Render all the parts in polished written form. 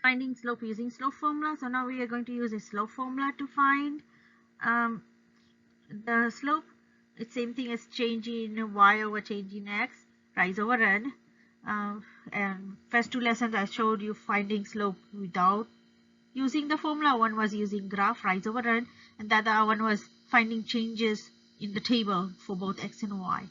finding slope using slope formula. So now we are going to use a slope formula to find um, the slope. It's same thing as change in y over change in x, rise over run. And first two lessons I showed you finding slope without using the formula. One was using graph, rise over run, and the other one was finding changes in the table for both x and y.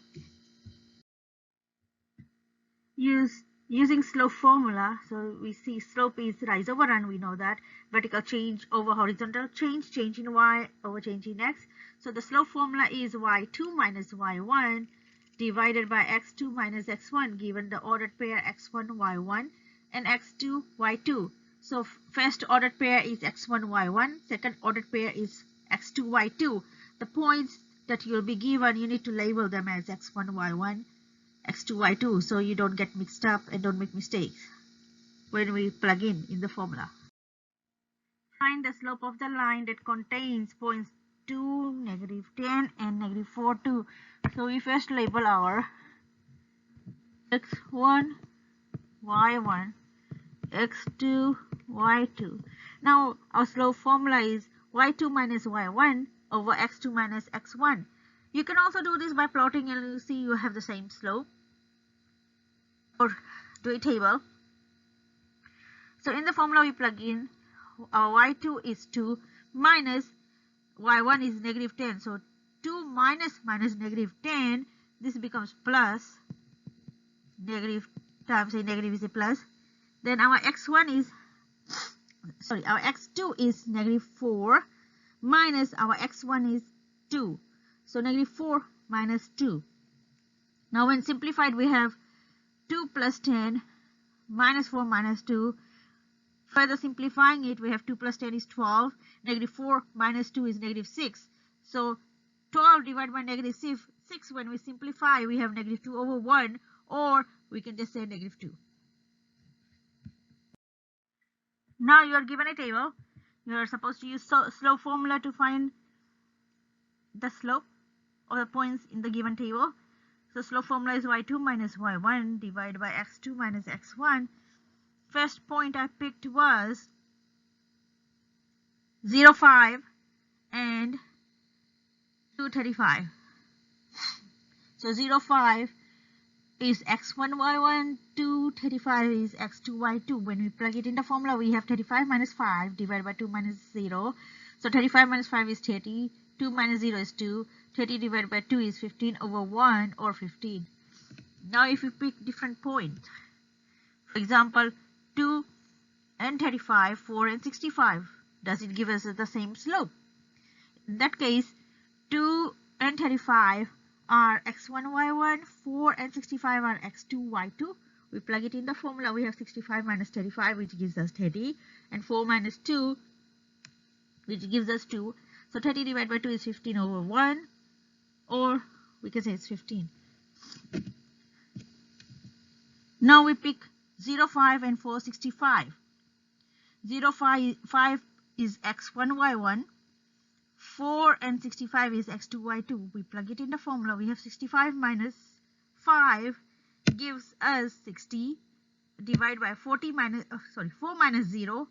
Using slope formula, so we see slope is rise over run, we know that. Vertical change over horizontal change, change in y over change in x. So the slope formula is y2 minus y1 divided by x2 minus x1, given the ordered pair x1 y1 and x2 y2. So first ordered pair is x1 y1, second ordered pair is x2 y2. The points that you'll be given, you need to label them as x1 y1, x2 y2, so you don't get mixed up and don't make mistakes when we plug in the formula. Find the slope of the line that contains points 2, -10 and -4, 2. So we first label our x1 y1, x2 y2. Now our slope formula is y2 minus y1 over x2 minus x1. You can also do this by plotting, and you see you have the same slope, or do a table. So in the formula we plug in our y2 is 2 minus y1 is -10. So 2 minus -10, this becomes plus, negative times a negative is a plus. Then our x1 is, our x2 is -4 minus our x1 is 2. So -4 minus 2. Now when simplified, we have 2 plus 10 minus 4 minus 2. Further simplifying it, we have 2 plus 10 is 12. -4 minus 2 is -6. So 12 divided by -6, when we simplify, we have -2 over 1, or we can just say -2. Now you are given a table. You are supposed to use slope formula to find the slope or the points in the given table. So slope formula is y2 minus y1 divided by x2 minus x1. First point I picked was 0, 5 and 235. So 0, 5 is x1 y1, 235 is x2 y2. When we plug it in the formula, we have 35 minus 5 divided by 2 minus 0. So 35 minus 5 is 30, 2 minus 0 is 2, 30 divided by 2 is 15 over 1, or 15. Now if we pick different points, for example 2 and 35, 4 and 65, does it give us the same slope? In that case, 2 and 35 are x1 y1, 4 and 65 are x2 y2. We plug it in the formula, we have 65 minus 35, which gives us 30, and 4 minus 2, which gives us 2. So 30 divided by 2 is 15 over 1, or we can say it's 15. Now we pick 0, 5 and 4, 65. 0, 5 is x1 y1, 4 and 65 is x2 y2. We plug it in the formula, we have 65 minus 5 gives us 60, divided by 4 minus 0.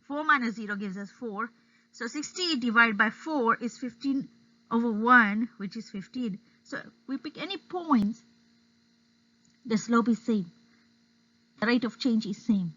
4 minus 0 gives us 4. So 60 divided by 4 is 15 over 1, which is 15. So we pick any points, the slope is same. The rate of change is same.